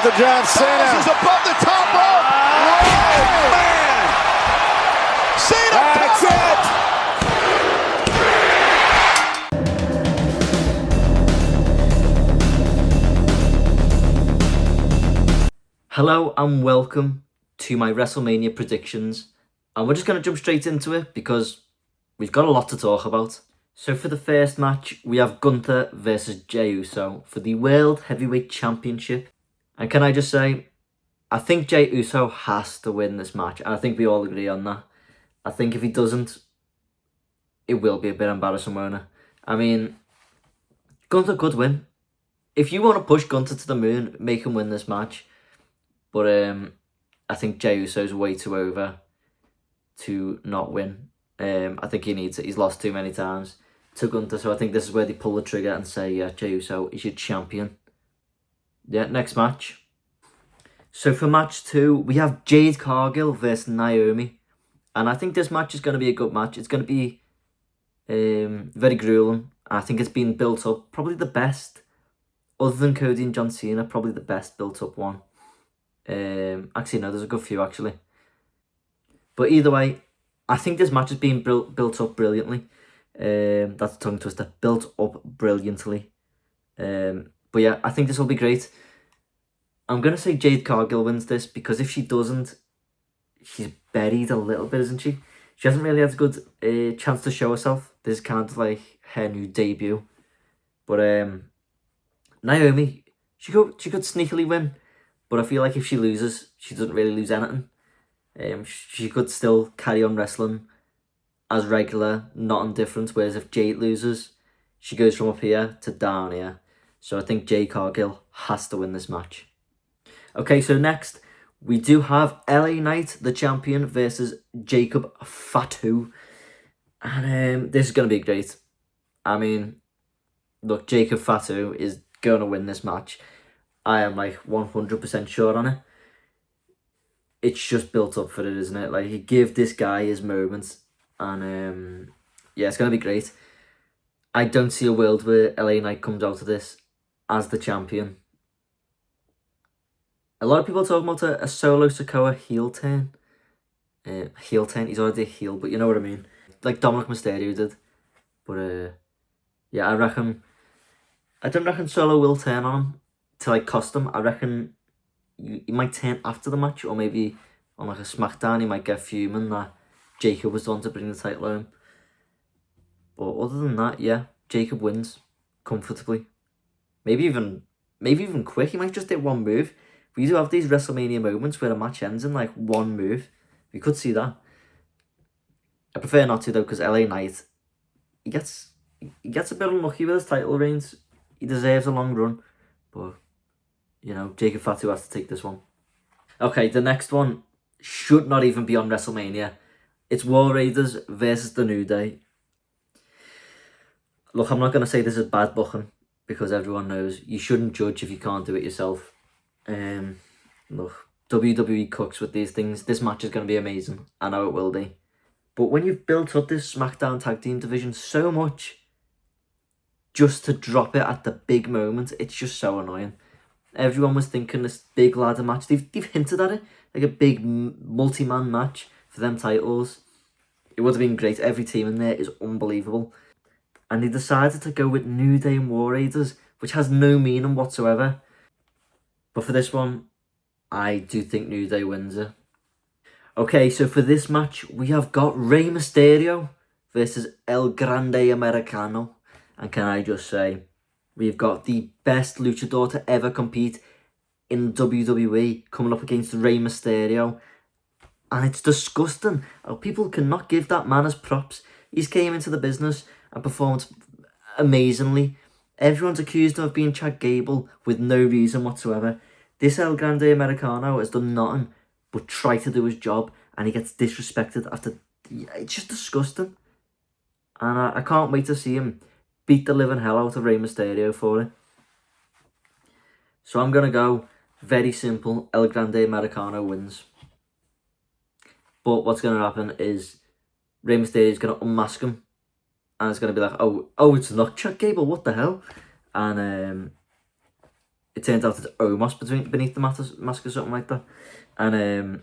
to John Cena. This is above the top rope. Oh, man. Cena. That's it. Hello and welcome to my WrestleMania predictions, and we're just going to jump straight into it because we've got a lot to talk about. So for the first match, we have Gunther versus Jey Uso for the World Heavyweight Championship. And can I just say, I think Jey Uso has to win this match, and I think we all agree on that. I think if he doesn't, it will be a bit embarrassing, won't it? I mean, Gunther could win. If you want to push Gunther to the moon, make him win this match. But I think Jey Uso's way too over to not win. I think he needs it. He's lost too many times to Gunther, so I think this is where they pull the trigger and say, yeah, Jey Uso is your champion. Yeah, next match. So for match 2, we have Jade Cargill versus Naomi. And I think this match is going to be a good match. It's going to be very grueling. I think it's been built up. Probably the best, other than Cody and John Cena, probably the best built up one. Actually, no, there's a good few, actually. But either way, I think this match is being built up brilliantly. That's a tongue twister. Built up brilliantly. But yeah, I think this will be great. I'm going to say Jade Cargill wins this, because if she doesn't, she's buried a little bit, isn't she? She hasn't really had a good chance to show herself. This is kind of like her new debut. But Naomi, she could sneakily win. But I feel like if she loses, she doesn't really lose anything. She could still carry on wrestling as regular, not indifferent. Whereas if Jade loses, she goes from up here to down here. So I think Jade Cargill has to win this match. Okay, so next, we do have LA Knight, the champion, versus Jacob Fatu. And this is going to be great. I mean, look, Jacob Fatu is going to win this match. I am like 100% sure on it. It's just built up for it, isn't it? Like, you give this guy his moments, and yeah, it's going to be great. I don't see a world where LA Knight comes out of this as the champion. A lot of people are talking about a Solo Sikoa heel turn. He's already a heel, but you know what I mean. Like Dominic Mysterio did. But yeah, I don't reckon Solo will turn on him to like cost him. I reckon he might turn after the match, or maybe on like a SmackDown he might get fuming that Jacob was the one to bring the title home. But other than that, yeah, Jacob wins comfortably. Maybe even quick. He might just hit one move. We do have these WrestleMania moments where a match ends in like one move. We could see that. I prefer not to though, because LA Knight, he gets a bit unlucky with his title reigns. He deserves a long run, but you know, Jacob Fatu has to take this one. Okay, the next one should not even be on WrestleMania. It's War Raiders versus The New Day. Look, I'm not going to say this is bad booking, because everyone knows you shouldn't judge if you can't do it yourself. Look, WWE cooks with these things. This match is going to be amazing. I know it will be. But when you've built up this SmackDown Tag Team division so much, just to drop it at the big moment, it's just so annoying. Everyone was thinking this big ladder match. They've hinted at it, like a big multi-man match for them titles. It would have been great. Every team in there is unbelievable. And they decided to go with New Day and War Raiders, which has no meaning whatsoever. But for this one, I do think New Day wins it. Okay, so for this match, we have got Rey Mysterio versus El Grande Americano. And can I just say, we've got the best luchador to ever compete in WWE coming up against Rey Mysterio. And it's disgusting. People cannot give that man his props. He's came into the business and performed amazingly. Everyone's accused him of being Chad Gable with no reason whatsoever. This El Grande Americano has done nothing but try to do his job, and he gets disrespected after. It's just disgusting. And I can't wait to see him beat the living hell out of Rey Mysterio for it. So I'm going to go very simple. El Grande Americano wins. But what's going to happen is Rey Mysterio is going to unmask him. And it's going to be like, oh, it's not Chad Gable, what the hell? And it turns out it's Omos beneath the mask or something like that. And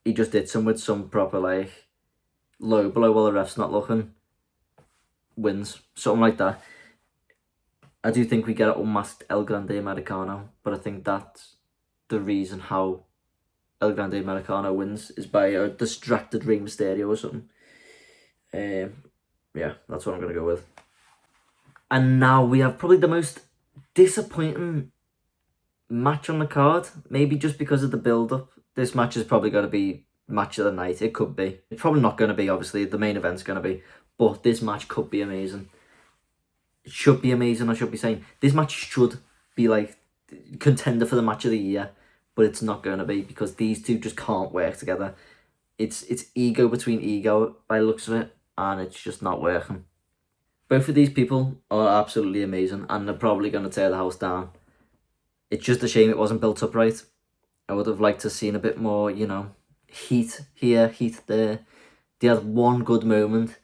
he just did some with some proper like low blow while the ref's not looking. Wins. Something like that. I do think we get an unmasked El Grande Americano, but I think that's the reason how El Grande Americano wins is by a distracted Rey Mysterio or something. Yeah, that's what I'm going to go with. And now we have probably the most disappointing match on the card. Maybe just because of the build-up. This match is probably going to be match of the night. It could be. It's probably not going to be, obviously. The main event's going to be. But this match could be amazing. It should be amazing, I should be saying. This match should be like contender for the match of the year. But it's not going to be because these two just can't work together. It's ego between ego by the looks of it. And it's just not working. Both of these people are absolutely amazing. And they're probably going to tear the house down. It's just a shame it wasn't built up right. I would have liked to have seen a bit more, you know, heat here, heat there. They had one good moment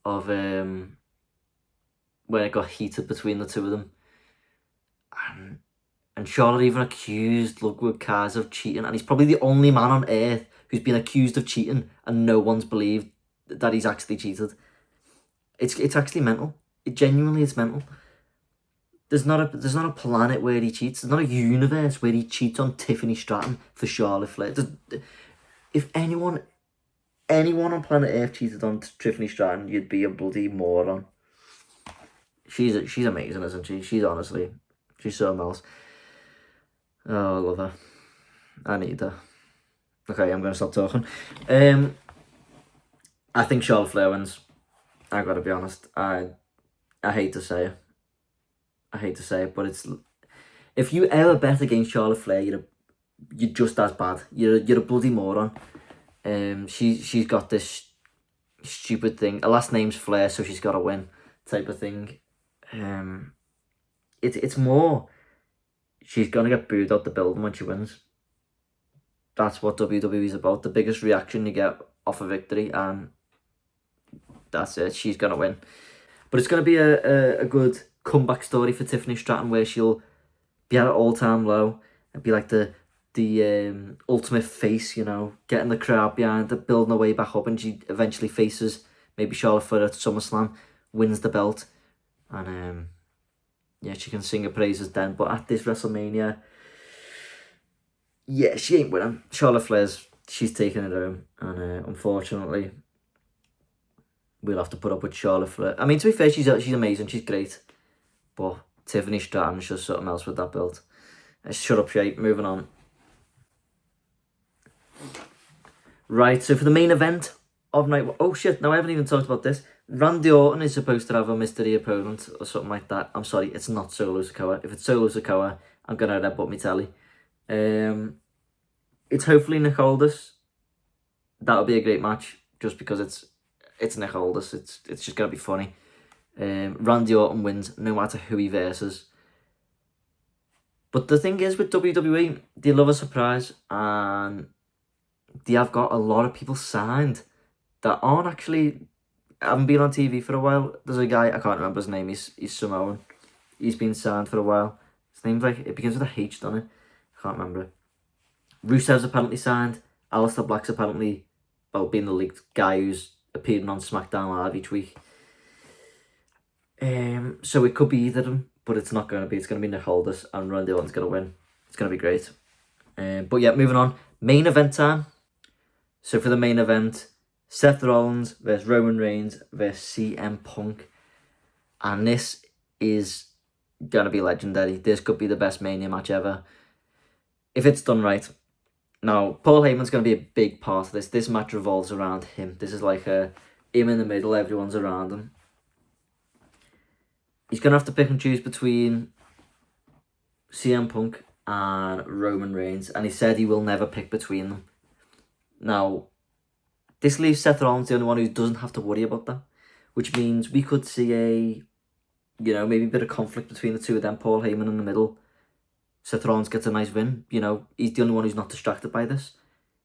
of when it got heated between the two of them. And Charlotte even accused Ludwig Kaiser of cheating. And he's probably the only man on earth who's been accused of cheating and no one's believed that he's actually cheated. It's actually mental. It genuinely is mental. There's not a planet where he cheats. There's not a universe where he cheats on Tiffany Stratton for Charlotte Flair. If anyone on planet Earth cheated on Tiffany Stratton, you'd be a bloody moron. She's amazing, isn't she? She's something else. Oh, I love her. I need her. Okay, I'm going to stop talking. I think Charlotte Flair wins. I gotta be honest. I hate to say it. But it's if you ever bet against Charlotte Flair, you're just as bad. You're a bloody moron. She's got this stupid thing. Her last name's Flair, so she's got to win type of thing. It's more she's gonna get booed out the building when she wins. That's what WWE's about. The biggest reaction you get off a victory, and that's it. She's gonna win. But it's gonna be a good comeback story for Tiffany Stratton, where she'll be at an all-time low and be like the ultimate face, you know, getting the crowd behind her, building her way back up, and she eventually faces maybe Charlotte Flair at SummerSlam, wins the belt, and yeah, she can sing her praises then. But at this WrestleMania, yeah, she ain't winning. Charlotte Flair's, she's taking it home, and unfortunately, we'll have to put up with Charlotte Flair. I mean, to be fair, she's amazing, she's great, but Tiffany Stratton's just something else with that belt. Shut up, Shay. Moving on. Right, so for the main event of night... Oh, shit, no, I haven't even talked about this. Randy Orton is supposed to have a mystery opponent or something like that. I'm sorry, it's not Solo Sikoa. If it's Solo Sikoa, I'm going to headbutt my telly. It's hopefully Nick Aldis. That'll be a great match, just because it's Nick Aldis. It's just going to be funny. Randy Orton wins no matter who he versus. But the thing is with WWE, they love a surprise, and they have got a lot of people signed that aren't actually, haven't been on TV for a while. There's a guy, I can't remember his name, he's Samoan. He's been signed for a while. His name's like, it begins with a H, doesn't it? I can't remember it. Rusev's apparently signed. Aleister Black's apparently, well, being the leaked guy who's appearing on SmackDown Live each week. So it could be either of them, but it's not going to be. It's going to be Nick Aldis, and Randy Orton's going to win. It's going to be great. But yeah, moving on. Main event time. So for the main event, Seth Rollins versus Roman Reigns versus CM Punk. And this is going to be legendary. This could be the best Mania match ever, if it's done right. Now, Paul Heyman's going to be a big part of this. This match revolves around him. This is like him in the middle, everyone's around him. He's going to have to pick and choose between CM Punk and Roman Reigns, and he said he will never pick between them. Now, this leaves Seth Rollins the only one who doesn't have to worry about that, which means we could see maybe a bit of conflict between the two of them, Paul Heyman in the middle. Seth Rollins gets a nice win, he's the only one who's not distracted by this.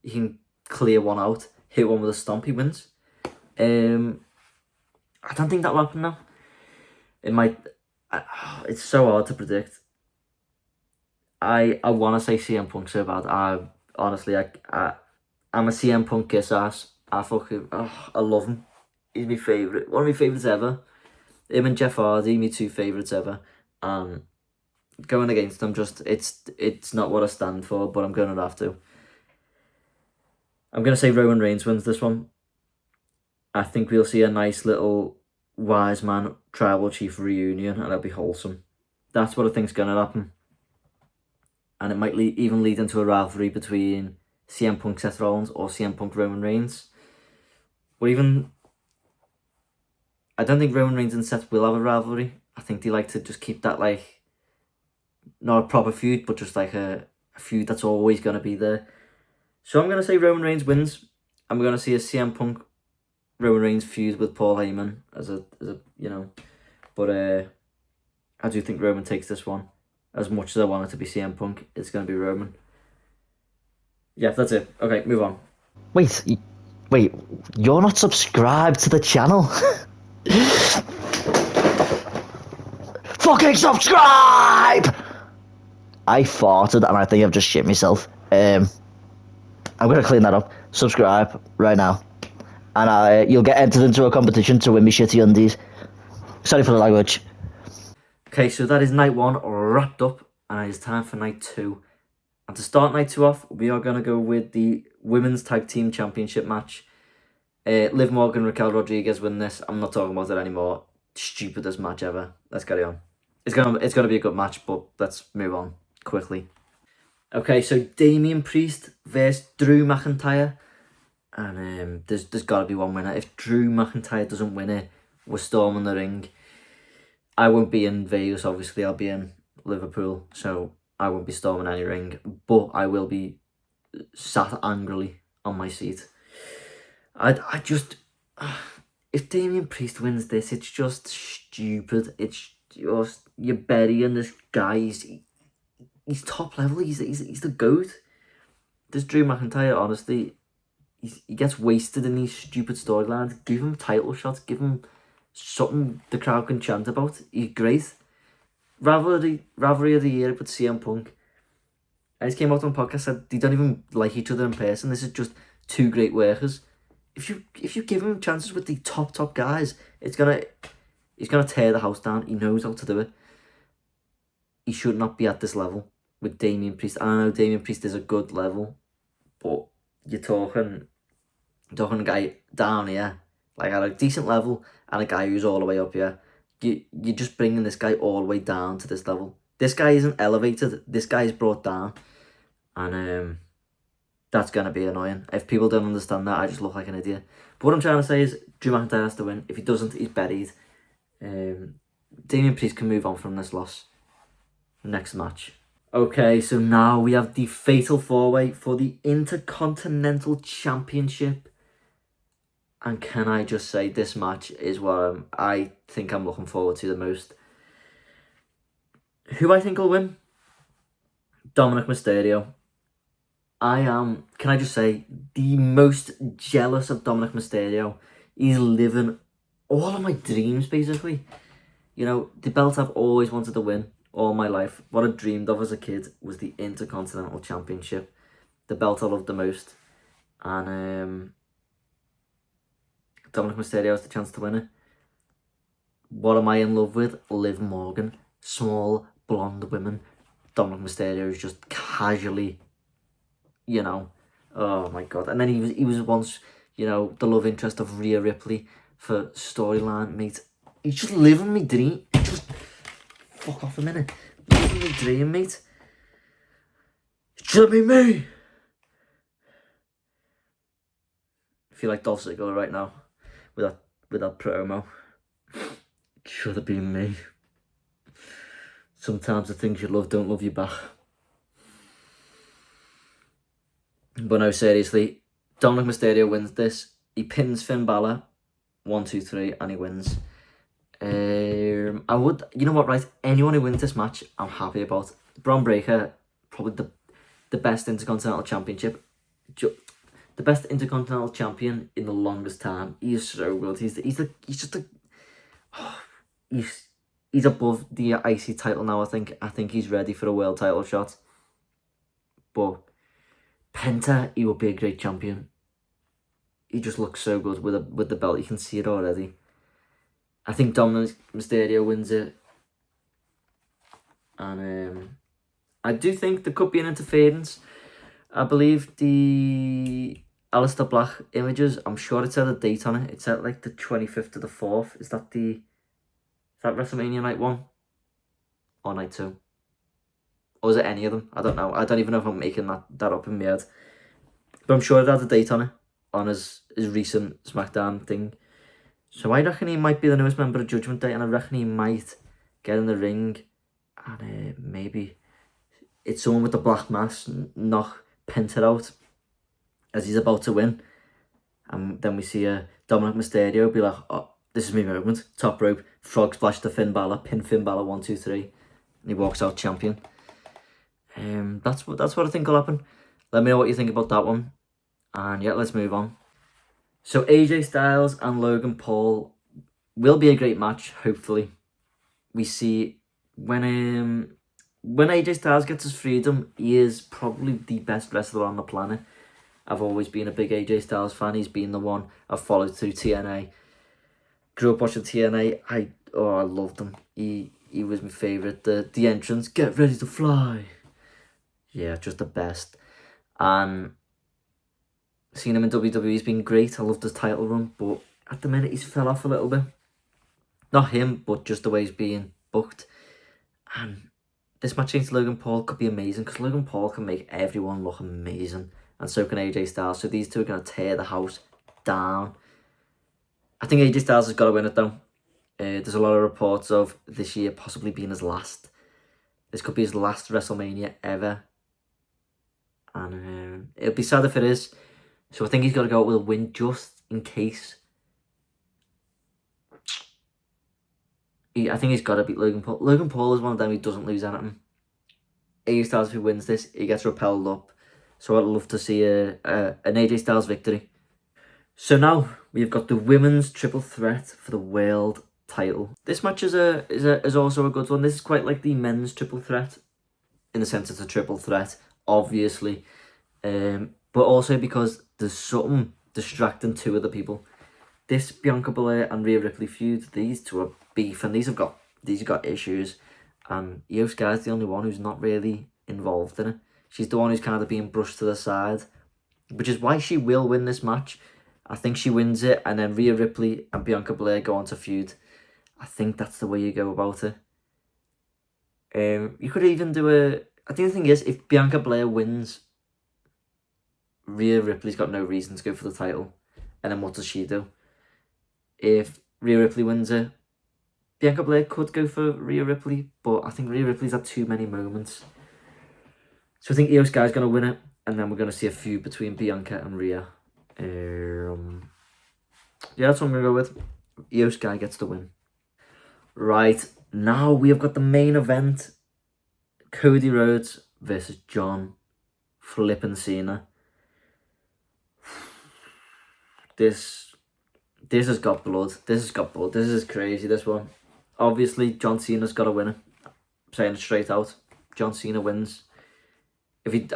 He can clear one out, hit one with a stomp, he wins. I don't think that'll happen now. It might. It's so hard to predict. I want to say CM Punk so bad. Honestly, I'm a CM Punk kiss ass. I love him. He's my favourite. One of my favourites ever. Him and Jeff Hardy, my two favourites ever. Going against them, it's not what I stand for, but I'm going to have to. I'm going to say Roman Reigns wins this one. I think we'll see a nice little wise man tribal chief reunion, and it'll be wholesome. That's what I think's going to happen. And it might even lead into a rivalry between CM Punk Seth Rollins or CM Punk Roman Reigns. Or even, I don't think Roman Reigns and Seth will have a rivalry. I think they like to just keep that, like, not a proper feud, but just like a feud that's always going to be there. So I'm going to say Roman Reigns wins. I'm going to see a CM Punk Roman Reigns feud with Paul Heyman as a but I do think Roman takes this one. As much as I want it to be CM Punk, it's going to be Roman. Yeah, that's it. Okay, move on. Wait, you're not subscribed to the channel? Fucking subscribe! I farted and I think I've just shit myself. I'm gonna clean that up. Subscribe right now. And you'll get entered into a competition to win me shitty undies. Sorry for the language. Okay, so that is night 1 wrapped up, and it's time for night 2. And to start night 2 off, we are going to go with the Women's Tag Team Championship match. Liv Morgan, Raquel Rodriguez win this. I'm not talking about it anymore. Stupidest match ever. Let's carry on. It's gonna be a good match, but let's move on quickly. Okay, so Damian Priest versus Drew McIntyre. And there's got to be one winner. If Drew McIntyre doesn't win it, we're storming the ring. I won't be in Vegas, obviously. I'll be in Liverpool, so I won't be storming any ring. But I will be sat angrily on my seat. I just... If Damian Priest wins this, it's just stupid. It's just... You're burying this guy. He's top level. He's the GOAT. This Drew McIntyre, honestly... He gets wasted in these stupid storylines. Give him title shots. Give him something the crowd can chant about. He's great. Rivalry of the year with CM Punk. I just came out on a podcast said they don't even like each other in person. This is just two great workers. If you give him chances with the top guys, he's gonna tear the house down. He knows how to do it. He should not be at this level with Damian Priest. And I know Damian Priest is a good level, but you're talking a guy down here, like at a decent level, and a guy who's all the way up here. You're just bringing this guy all the way down to this level. This guy isn't elevated. This guy is brought down, and that's gonna be annoying. If people don't understand that, I just look like an idiot. But what I'm trying to say is, Drew McIntyre has to win. If he doesn't, he's buried. Damian Priest can move on from this loss. Next match. Okay, so now we have the Fatal 4-Way for the Intercontinental Championship. And can I just say, this match is what I think I'm looking forward to the most. Who I think will win? Dominic Mysterio. I am, can I just say, the most jealous of Dominic Mysterio. He's living all of my dreams, basically. You know, the belt I've always wanted to win all my life. What I dreamed of as a kid was the Intercontinental Championship. The belt I loved the most. And Dominic Mysterio has the chance to win it. What am I in love with? Liv Morgan. Small, blonde women. Dominic Mysterio is just casually, you know, oh my god. And then he was once, you know, the love interest of Rhea Ripley for storyline, mate. He's just living me dream. Just fuck off a minute. Living me dream, mate. It should be me. I feel like Dolph Ziggler right now with that promo. It should have been me. Sometimes the things you love don't love you back. But no, seriously, Dominic Mysterio wins this. He pins Finn Balor, 1, 2, 3, and he wins. I would, you know what, right? Anyone who wins this match, I'm happy about. Braun Breaker, probably the best Intercontinental Championship. The best Intercontinental Champion in the longest time. He is so good. He's above the IC title now, I think. I think he's ready for a world title shot. But Penta, he would be a great champion. He just looks so good with the belt. You can see it already. I think Dominic Mysterio wins it. And I do think there could be an interference. I believe the Aleister Black images, I'm sure it said a date on it. It's at like the 25th of the 4th. Is that WrestleMania night 1? Or night 2? Or is it any of them? I don't know. I don't even know if I'm making that up in my head. But I'm sure it had a date on it. On his recent SmackDown thing. So I reckon he might be the newest member of Judgment Day. And I reckon he might get in the ring. And maybe it's someone with the black mask knock Penta out as he's about to win. And then we see Dominic Mysterio be like, oh, this is my moment. Top rope, frog splash to Finn Balor, pin Finn Balor 1, 2, 3. And he walks out champion. That's what I think will happen. Let me know what you think about that one. And yeah, let's move on. So AJ Styles and Logan Paul will be a great match, hopefully. We see when AJ Styles gets his freedom, he is probably the best wrestler on the planet. I've always been a big AJ Styles fan. He's been the one I've followed through TNA. Grew up watching TNA. I loved him. He was my favourite. The entrance, get ready to fly. Yeah, just the best. And seeing him in WWE's been great. I loved his title run, but at the minute he's fell off a little bit. Not him, but just the way he's being booked. And this match against Logan Paul could be amazing because Logan Paul can make everyone look amazing. And so can AJ Styles. So these two are going to tear the house down. I think AJ Styles has got to win it though. There's a lot of reports of this year possibly being his last. This could be his last WrestleMania ever. And it'll be sad if it is. So I think he's got to go out with a win just in case. I think he's got to beat Logan Paul. Logan Paul is one of them who doesn't lose anything. AJ Styles, if he wins this, he gets repelled up. So I'd love to see an AJ Styles victory. So now we've got the women's triple threat for the world title. This match is also a good one. This is quite like the men's triple threat, in the sense it's a triple threat, obviously, but also because there's something distracting two other people. This Bianca Belair and Rhea Ripley feud, these two are beef, and these have got issues. And Io Sky's the only one who's not really involved in it. She's the one who's kind of being brushed to the side, which is why she will win this match. I think she wins it, and then Rhea Ripley and Bianca Belair go on to feud. I think that's the way you go about it. You could even do I think the thing is, if Bianca Belair wins, Rhea Ripley's got no reason to go for the title. And then what does she do? If Rhea Ripley wins it, Bianca Belair could go for Rhea Ripley, but I think Rhea Ripley's had too many moments. So I think Io Sky's going to win it, and then we're going to see a feud between Bianca and Rhea. Yeah, that's what I'm going to go with. Io Sky gets the win. Right, now we have got the main event. Cody Rhodes versus John flippin' Cena. This has got blood. This is crazy, this one. Obviously, John Cena's got to win it. I'm saying it straight out. John Cena wins. He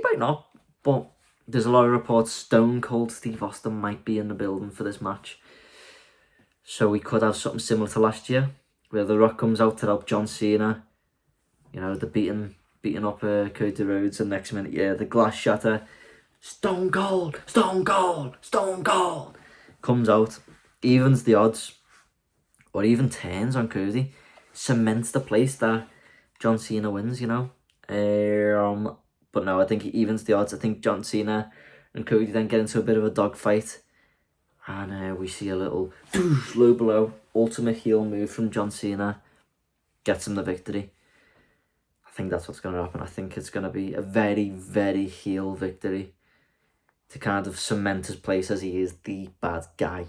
might not, but there's a lot of reports Stone Cold Steve Austin might be in the building for this match. So we could have something similar to last year, where The Rock comes out to help John Cena. You know, the beating up Cody Rhodes, and next minute, yeah, the glass shatter. Stone Cold comes out, evens the odds, or even turns on Cody, cements the place that John Cena wins, you know. But no, I think he evens the odds. I think John Cena and Cody then get into a bit of a dogfight, and we see a little low blow, ultimate heel move from John Cena, gets him the victory. I think that's what's going to happen. I think it's going to be a very, very heel victory to kind of cement his place as he is the bad guy.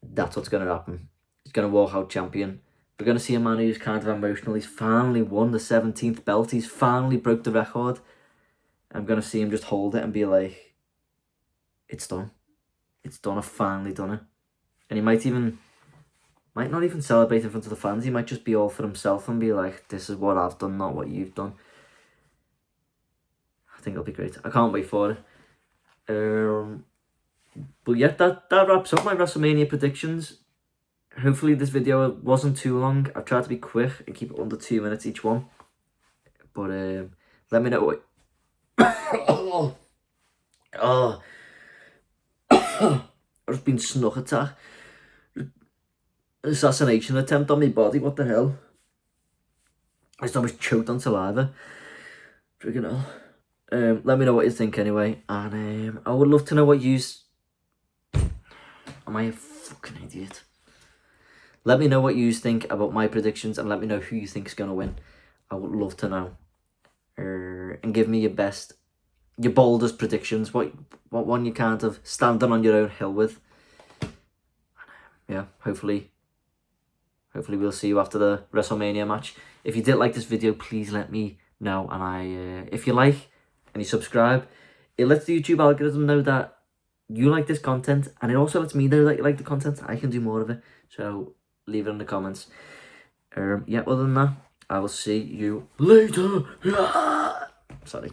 That's what's going to happen. He's going to walk out champion. We're going to see a man who's kind of emotional. He's finally won the 17th belt. He's finally broke the record. I'm going to see him just hold it and be like, it's done. It's done. I've finally done it. And he might not even celebrate in front of the fans. He might just be all for himself and be like, this is what I've done, not what you've done. I think it'll be great. I can't wait for it. But yeah, that wraps up my WrestleMania predictions. Hopefully this video wasn't too long. I've tried to be quick and keep it under 2 minutes each one. But let me know what... oh. I've just been snuck attack. Assassination attempt on my body, what the hell? I just almost choked on saliva. Freaking hell. Let me know what you think anyway. And I would love to know what yous... Am I a fucking idiot? Let me know what you think about my predictions and let me know who you think is going to win. I would love to know. And give me your boldest predictions. What one you can't have standing on your own hill with. Yeah, hopefully we'll see you after the WrestleMania match. If you did like this video, please let me know. And if you like and you subscribe, it lets the YouTube algorithm know that you like this content, and it also lets me know that you like the content. I can do more of it. So leave it in the comments. Yeah, other than that, I will see you later. Sorry.